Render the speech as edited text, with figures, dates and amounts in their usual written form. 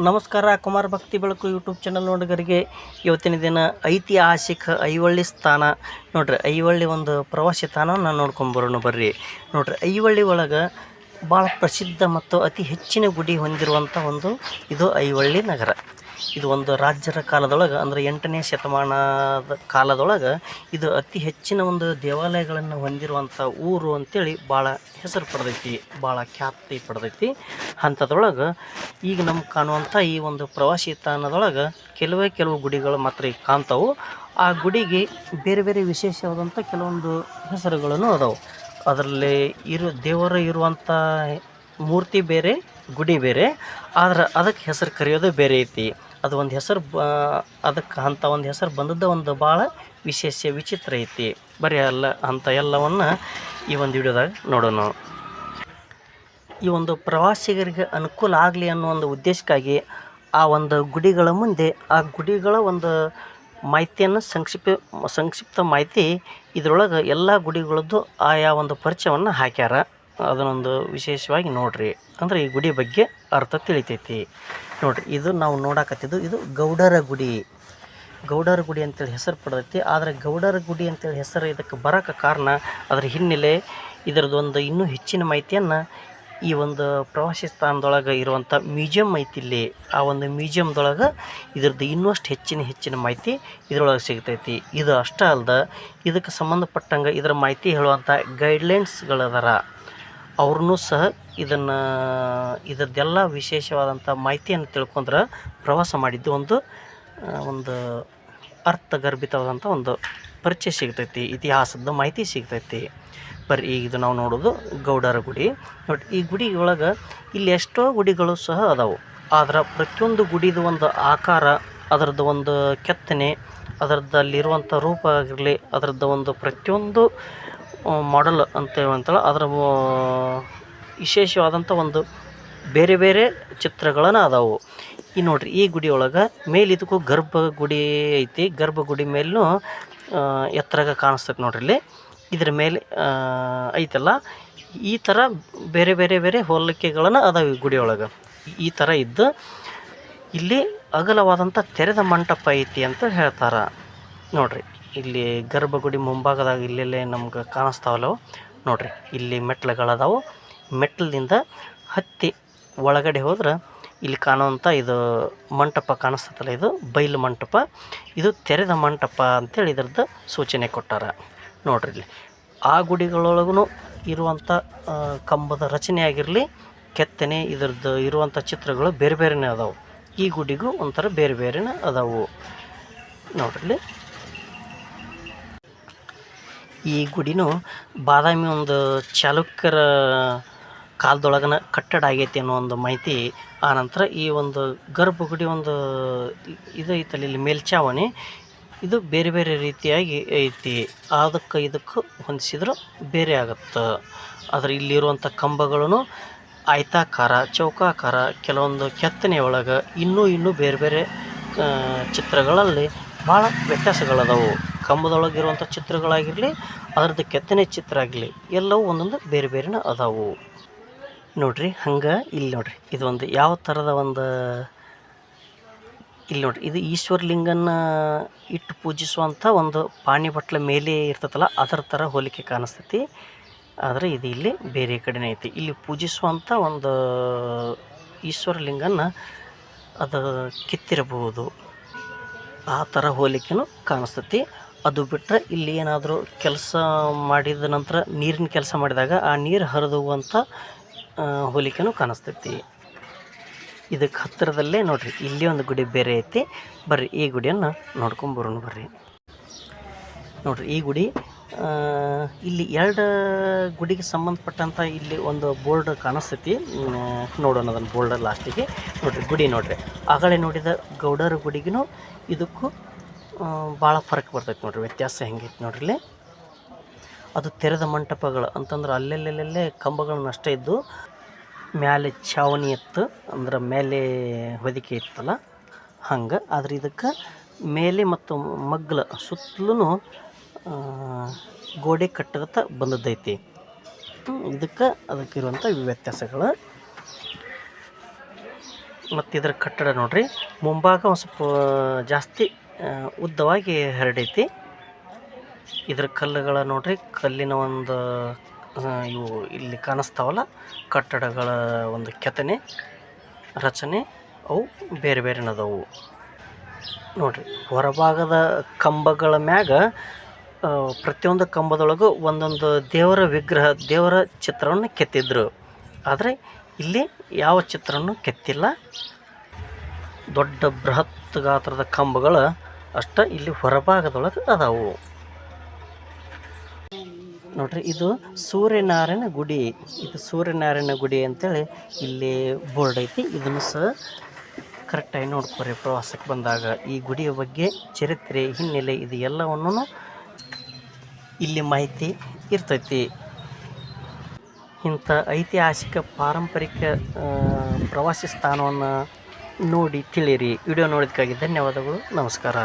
ನಮಸ್ಕಾರ. ಕುಮಾರ್ ಭಕ್ತಿ ಬೆಳಕು ಯೂಟ್ಯೂಬ್ ಚಾನಲ್ ನೋಡಿಗರಿಗೆ ಇವತ್ತಿನ ದಿನ ಐತಿಹಾಸಿಕ ಐವಳ್ಳಿ ಸ್ಥಾನ ನೋಡ್ರಿ. ಐವಳ್ಳಿ ಒಂದು ಪ್ರವಾಸಿ ತಾಣವನ್ನು ನೋಡ್ಕೊಂಬರೋಣ ಬರ್ರಿ. ನೋಡ್ರಿ, ಐವಳ್ಳಿ ಒಳಗೆ ಭಾಳ ಪ್ರಸಿದ್ಧ ಮತ್ತು ಅತಿ ಹೆಚ್ಚಿನ ಗುಡಿ ಹೊಂದಿರುವಂಥ ಒಂದು ಇದು ಐವಳ್ಳಿ ನಗರ. ಇದು ಒಂದು ರಾಜ್ಯರ ಕಾಲದೊಳಗೆ ಅಂದರೆ 8ನೇ ಶತಮಾನದ ಕಾಲದೊಳಗೆ ಇದು ಅತಿ ಹೆಚ್ಚಿನ ಒಂದು ದೇವಾಲಯಗಳನ್ನು ಹೊಂದಿರುವಂಥ ಊರು ಅಂಥೇಳಿ ಭಾಳ ಹೆಸರು ಪಡೆದೈತಿ, ಭಾಳ ಖ್ಯಾತಿ ಪಡೆದೈತಿ. ಅಂಥದ್ರೊಳಗೆ ಈಗ ನಮ್ಗೆ ಕಾಣುವಂಥ ಈ ಒಂದು ಪ್ರವಾಸಿ ತಾಣದೊಳಗೆ ಕೆಲವು ಗುಡಿಗಳು ಮಾತ್ರ ಈಗ ಕಾಣ್ತಾವೆ. ಆ ಗುಡಿಗೆ ಬೇರೆ ಬೇರೆ ವಿಶೇಷವಾದಂಥ ಕೆಲವೊಂದು ಹೆಸರುಗಳನ್ನು ಅದಾವೆ. ಅದರಲ್ಲಿ ದೇವರು ಇರುವಂಥ ಮೂರ್ತಿ ಬೇರೆ, ಗುಡಿ ಬೇರೆ, ಆದ್ರೆ ಅದಕ್ಕೆ ಹೆಸರು ಕರೆಯೋದು ಬೇರೆ ಐತಿ. ಅದು ಒಂದು ಹೆಸರು ಅದಕ್ಕೆ ಅಂಥ ಒಂದು ಹೆಸರು ಬಂದದ್ದು ಒಂದು ಭಾಳ ವಿಚಿತ್ರ ಐತಿ. ಬರೀ ಅಂಥ ಎಲ್ಲವನ್ನು ಈ ಒಂದು ವಿಡಿಯೋದಾಗ ನೋಡೋಣ. ಈ ಒಂದು ಪ್ರವಾಸಿಗರಿಗೆ ಅನುಕೂಲ ಆಗಲಿ ಅನ್ನೋ ಒಂದು ಉದ್ದೇಶಕ್ಕಾಗಿ ಆ ಒಂದು ಗುಡಿಗಳ ಮುಂದೆ ಆ ಗುಡಿಗಳ ಒಂದು ಮಾಹಿತಿಯನ್ನು ಸಂಕ್ಷಿಪ್ತ ಮಾಹಿತಿ ಇದರೊಳಗೆ ಎಲ್ಲ ಗುಡಿಗಳದ್ದು ಆಯಾ ಒಂದು ಪರಿಚಯವನ್ನು ಹಾಕ್ಯಾರ. ಅದನ್ನೊಂದು ವಿಶೇಷವಾಗಿ ನೋಡಿರಿ, ಅಂದರೆ ಈ ಗುಡಿ ಬಗ್ಗೆ ಅರ್ಥ ತಿಳಿತೈತಿ. ನೋಡಿರಿ, ಇದು ನಾವು ನೋಡಕತ್ತಿದ್ದು ಇದು ಗೌಡರ ಗುಡಿ. ಗೌಡರ ಗುಡಿ ಅಂತೇಳಿ ಹೆಸರು ಪಡೆದೈತಿ. ಆದರೆ ಗೌಡರ ಗುಡಿ ಅಂತೇಳಿ ಹೆಸರು ಇದಕ್ಕೆ ಬರೋಕ್ಕೆ ಕಾರಣ ಅದರ ಹಿನ್ನೆಲೆ, ಇದರದೊಂದು ಇನ್ನೂ ಹೆಚ್ಚಿನ ಮಾಹಿತಿಯನ್ನು ಈ ಒಂದು ಪ್ರವಾಸಿ ಸ್ಥಾನದೊಳಗೆ ಇರುವಂಥ ಮ್ಯೂಸಿಯಂ ಐತಿ ಇಲ್ಲಿ. ಆ ಒಂದು ಮ್ಯೂಸಿಯಮ್ದೊಳಗೆ ಇದ್ರದ್ದು ಇನ್ನಷ್ಟು ಹೆಚ್ಚಿನ ಮಾಹಿತಿ ಇದರೊಳಗೆ ಸಿಗ್ತೈತಿ. ಇದು ಅಷ್ಟೇ ಅಲ್ದೆ, ಇದಕ್ಕೆ ಸಂಬಂಧಪಟ್ಟಂಗೆ ಇದರ ಮಾಹಿತಿ ಹೇಳುವಂಥ ಗೈಡ್ಲೈನ್ಸ್ಗಳದಾರ. ಅವ್ರೂ ಸಹ ಇದರದ್ದೆಲ್ಲ ವಿಶೇಷವಾದಂಥ ಮಾಹಿತಿಯನ್ನು ತಿಳ್ಕೊಂಡ್ರೆ ಪ್ರವಾಸ ಮಾಡಿದ್ದು ಒಂದು ಅರ್ಥಗರ್ಭಿತವಾದಂಥ ಒಂದು ಪರಿಚಯ ಸಿಗ್ತೈತಿ, ಇತಿಹಾಸದ ಮಾಹಿತಿ ಸಿಗ್ತೈತಿ. ಬರ್ರಿ, ಈಗ ಇದು ನಾವು ನೋಡೋದು ಗೌಡರ ಗುಡಿ. ನೋಡಿ, ಈ ಗುಡಿ ಒಳಗೆ ಇಲ್ಲಿ ಎಷ್ಟೋ ಗುಡಿಗಳು ಸಹ ಅದಾವೆ. ಆದ್ರೆ ಪ್ರತಿಯೊಂದು ಗುಡಿದು ಒಂದು ಆಕಾರ, ಅದರದ್ದು ಒಂದು ಕೆತ್ತನೆ, ಅದರದ್ದಲ್ಲಿರುವಂಥ ರೂಪ ಆಗಿರಲಿ, ಅದರದ್ದು ಒಂದು ಪ್ರತಿಯೊಂದು ಮಾಡೆಲ್ ಅಂತೇಳಿ ಅದರ ವಿಶೇಷವಾದಂಥ ಒಂದು ಬೇರೆ ಬೇರೆ ಚಿತ್ರಗಳನ್ನು ಅದಾವು. ಈ ನೋಡ್ರಿ, ಈ ಗುಡಿ ಒಳಗೆ ಮೇಲಿದಕ್ಕೂ ಗರ್ಭಗುಡಿ ಐತಿ. ಗರ್ಭಗುಡಿ ಮೇಲೂ ಎತ್ತರಾಗ ಕಾಣಿಸ್ತೈತೆ ನೋಡ್ರಿ. ಇಲ್ಲಿ ಇದ್ರ ಮೇಲೆ ಐತಲ್ಲ, ಈ ಥರ ಬೇರೆ ಬೇರೆ ಹೋಲಿಕೆಗಳನ್ನು ಅದಾವೆ ಈ ಗುಡಿ ಒಳಗೆ. ಈ ಥರ ಇದ್ದು ಇಲ್ಲಿ ಅಗಲವಾದಂಥ ತೆರೆದ ಮಂಟಪ ಐತಿ ಅಂತ ಹೇಳ್ತಾರೆ. ನೋಡ್ರಿ, ಇಲ್ಲಿ ಗರ್ಭಗುಡಿ ಮುಂಭಾಗದಾಗ ಇಲ್ಲೆಲ್ಲೇ ನಮ್ಗೆ ಕಾಣಿಸ್ತಾವಲ್ಲ ನೋಡ್ರಿ, ಇಲ್ಲಿ ಮೆಟ್ಲುಗಳದಾವು. ಮೆಟ್ಲಿಂದ ಹತ್ತಿ ಒಳಗಡೆ ಹೋದ್ರೆ ಇಲ್ಲಿ ಕಾಣುವಂಥ ಇದು ಮಂಟಪ ಕಾಣಿಸ್ತಲ್ಲ, ಇದು ಬಯಲು ಮಂಟಪ, ಇದು ತೆರೆದ ಮಂಟಪ ಅಂತೇಳಿ ಇದ್ರದ್ದು ಸೂಚನೆ ಕೊಟ್ಟಾರ. ನೋಡ್ರಿ, ಇಲ್ಲಿ ಆ ಗುಡಿಗಳೊಳಗೂ ಇರುವಂಥ ಕಂಬದ ರಚನೆ ಆಗಿರಲಿ, ಕೆತ್ತನೆ, ಇದ್ರದ್ದು ಇರುವಂಥ ಚಿತ್ರಗಳು ಬೇರೆ ಬೇರೆನೇ ಅದಾವೆ. ಈ ಗುಡಿಗೂ ಒಂಥರ ಬೇರೆ ಬೇರೆನೇ ಅದಾವು. ನೋಡ್ರಿ, ಈ ಗುಡಿನೂ ಬಾದಾಮಿ ಒಂದು ಚಾಲುಕ್ಯರ ಕಾಲದೊಳಗನ ಕಟ್ಟಡ ಆಗೈತಿ ಅನ್ನೋ ಒಂದು ಮಾಹಿತಿ. ಆನಂತರ ಈ ಒಂದು ಗರ್ಭಗುಡಿ ಒಂದು ಇದು ಐತಲ್ಲ, ಇಲ್ಲಿ ಮೇಲ್ಛಾವಣಿ, ಇದು ಬೇರೆ ಬೇರೆ ರೀತಿಯಾಗಿ ಐತಿ. ಅದಕ್ಕೆ ಇದಕ್ಕೆ ಹೊಂದಿಸಿದ್ರೆ ಬೇರೆ ಆಗುತ್ತೆ. ಆದರೆ ಇಲ್ಲಿರುವಂಥ ಕಂಬಗಳೂ ಆಯತಾಕಾರ, ಚೌಕಾಕಾರ, ಕೆಲವೊಂದು ಕೆತ್ತನೆ ಒಳಗೆ ಇನ್ನೂ ಬೇರೆ ಬೇರೆ ಚಿತ್ರಗಳಲ್ಲಿ ಭಾಳ ವ್ಯತ್ಯಾಸಗಳದಾವು. ಕಂಬದೊಳಗಿರುವಂಥ ಚಿತ್ರಗಳಾಗಿರಲಿ, ಅದರದ್ದು ಕೆತ್ತನೆ ಚಿತ್ರ ಆಗಲಿ, ಎಲ್ಲವೂ ಒಂದೊಂದು ಬೇರೆ ಬೇರೆನೇ ಅದಾವು. ನೋಡ್ರಿ, ಹಂಗೆ ಇಲ್ಲಿ ನೋಡ್ರಿ, ಇದೊಂದು ಯಾವ ಥರದ ಒಂದು ಇಲ್ಲಿ ನೋಡ್ರಿ, ಇದು ಈಶ್ವರಲಿಂಗನ ಇಟ್ಟು ಪೂಜಿಸುವಂಥ ಒಂದು ಪಾಣಿ ಬಟ್ಲ ಮೇಲೆ ಇರ್ತೈತಲ್ಲ, ಅದರ ಥರ ಹೋಲಿಕೆ ಕಾಣಿಸ್ತೈತಿ. ಆದರೆ ಇದು ಇಲ್ಲಿ ಬೇರೆ ಕಡೆನೇ ಐತಿ. ಇಲ್ಲಿ ಪೂಜಿಸುವಂಥ ಒಂದು ಈಶ್ವರಲಿಂಗನ ಅದು ಕಿತ್ತಿರಬಹುದು, ಆ ಥರ ಹೋಲಿಕೆನೂ ಕಾಣಿಸ್ತೈತಿ. ಅದು ಬಿಟ್ಟರೆ ಇಲ್ಲಿ ಏನಾದರೂ ಕೆಲಸ ಮಾಡಿದ ನಂತರ ನೀರಿನ ಕೆಲಸ ಮಾಡಿದಾಗ ಆ ನೀರು ಹರಿದುವಂಥ ಹೋಲಿಕೆನೂ ಕಾಣಿಸ್ತೈತಿ. ಇದಕ್ಕೆ ಹತ್ತಿರದಲ್ಲೇ ನೋಡ್ರಿ, ಇಲ್ಲಿ ಒಂದು ಗುಡಿ ಬೇರೆ ಐತಿ. ಬರ್ರಿ, ಈ ಗುಡಿಯನ್ನು ನೋಡ್ಕೊಂಬರೋಣ ಬರ್ರಿ. ನೋಡ್ರಿ, ಈ ಗುಡಿ ಇಲ್ಲಿ 2 ಗುಡಿಗೆ ಸಂಬಂಧಪಟ್ಟಂಥ ಇಲ್ಲಿ ಒಂದು ಬೋರ್ಡ್ ಕಾಣಿಸ್ತೈತಿ. ನೋಡೋಣ ಅದನ್ನು ಬೋರ್ಡ್ ಲಾಸ್ಟಿಗೆ. ನೋಡ್ರಿ, ಗುಡಿ ನೋಡ್ರಿ, ಆಗಲೇ ನೋಡಿದ ಗೌಡರ ಗುಡಿಗೂ ಇದಕ್ಕೂ ಭಾಳ ಫರಕ್ ಬರ್ತೈತೆ ನೋಡ್ರಿ. ವ್ಯತ್ಯಾಸ ಹೆಂಗೈತಿ ನೋಡ್ರಿ. ಇಲ್ಲಿ ಅದು ತೆರೆದ ಮಂಟಪಗಳು ಅಂತಂದ್ರೆ ಅಲ್ಲೆಲ್ಲೆಲ್ಲೇ ಕಂಬಗಳನ್ನ ಅಷ್ಟೇ ಇದ್ದು, ಮ್ಯಾಲೆ ಛಾವಣಿ ಇತ್ತು, ಅಂದ್ರೆ ಮೇಲೆ ಹೊದಿಕೆ ಇತ್ತಲ್ಲ ಹಂಗೆ. ಆದರೆ ಇದಕ್ಕೆ ಮೇಲೆ ಮತ್ತು ಮಗ್ಗಲ ಸುತ್ತಲೂ ಗೋಡೆ ಕಟ್ಟಗತ್ತ ಬಂದದ್ದೈತಿ. ಇದಕ್ಕೆ ಅದಕ್ಕಿರುವಂಥ ವ್ಯತ್ಯಾಸಗಳು. ಮತ್ತು ಇದರ ಕಟ್ಟಡ ನೋಡ್ರಿ ಮುಂಭಾಗ ಒಂದು ಸ್ವಲ್ಪ ಜಾಸ್ತಿ ಉದ್ದವಾಗಿ ಹರಡೈತಿ. ಇದ್ರ ಕಲ್ಲುಗಳ ನೋಡ್ರಿ ಕಲ್ಲಿನ ಒಂದು ಇವು ಇಲ್ಲಿ ಕಾಣಿಸ್ತಾವಲ್ಲ ಕಟ್ಟಡಗಳ ಒಂದು ಕೆತ್ತನೆ ರಚನೆ ಅವು ಬೇರೆ ಬೇರೆನದವು ನೋಡ್ರಿ. ಹೊರಭಾಗದ ಕಂಬಗಳ ಮ್ಯಾಗ ಪ್ರತಿಯೊಂದು ಕಂಬದೊಳಗೂ ಒಂದೊಂದು ದೇವರ ವಿಗ್ರಹ ದೇವರ ಚಿತ್ರವನ್ನು ಕೆತ್ತಿದ್ರು. ಆದರೆ ಇಲ್ಲಿ ಯಾವ ಚಿತ್ರನೂ ಕೆತ್ತಿಲ್ಲ. ದೊಡ್ಡ ಬೃಹತ್ ಗಾತ್ರದ ಕಂಬಗಳು ಅಷ್ಟ ಇಲ್ಲಿ ಹೊರಭಾಗದೊಳಗೆ ಅದಾವು ನೋಡ್ರಿ. ಇದು ಸೂರ್ಯನಾರಾಯಣ ಗುಡಿ. ಇದು ಸೂರ್ಯನಾರಾಯಣ ಗುಡಿ ಅಂತೇಳಿ ಇಲ್ಲಿ ಬೋರ್ಡ್ ಐತಿ. ಇದನ್ನು ಸಹ ಕರೆಕ್ಟಾಗಿ ನೋಡ್ಕೊರಿ ಪ್ರವಾಸಕ್ಕೆ ಬಂದಾಗ. ಈ ಗುಡಿಯ ಬಗ್ಗೆ ಚರಿತ್ರೆ ಹಿನ್ನೆಲೆ ಇದು ಎಲ್ಲವನ್ನು ಇಲ್ಲಿ ಮಾಹಿತಿ ಇರ್ತೈತಿ. ಇಂಥ ಐತಿಹಾಸಿಕ ಪಾರಂಪರಿಕ ಪ್ರವಾಸಿ ಸ್ಥಾನವನ್ನು ನೋಡಿ ತಿಳಿಯಿರಿ. ವಿಡಿಯೋ ನೋಡೋದಕ್ಕಾಗಿ ಧನ್ಯವಾದಗಳು. ನಮಸ್ಕಾರ.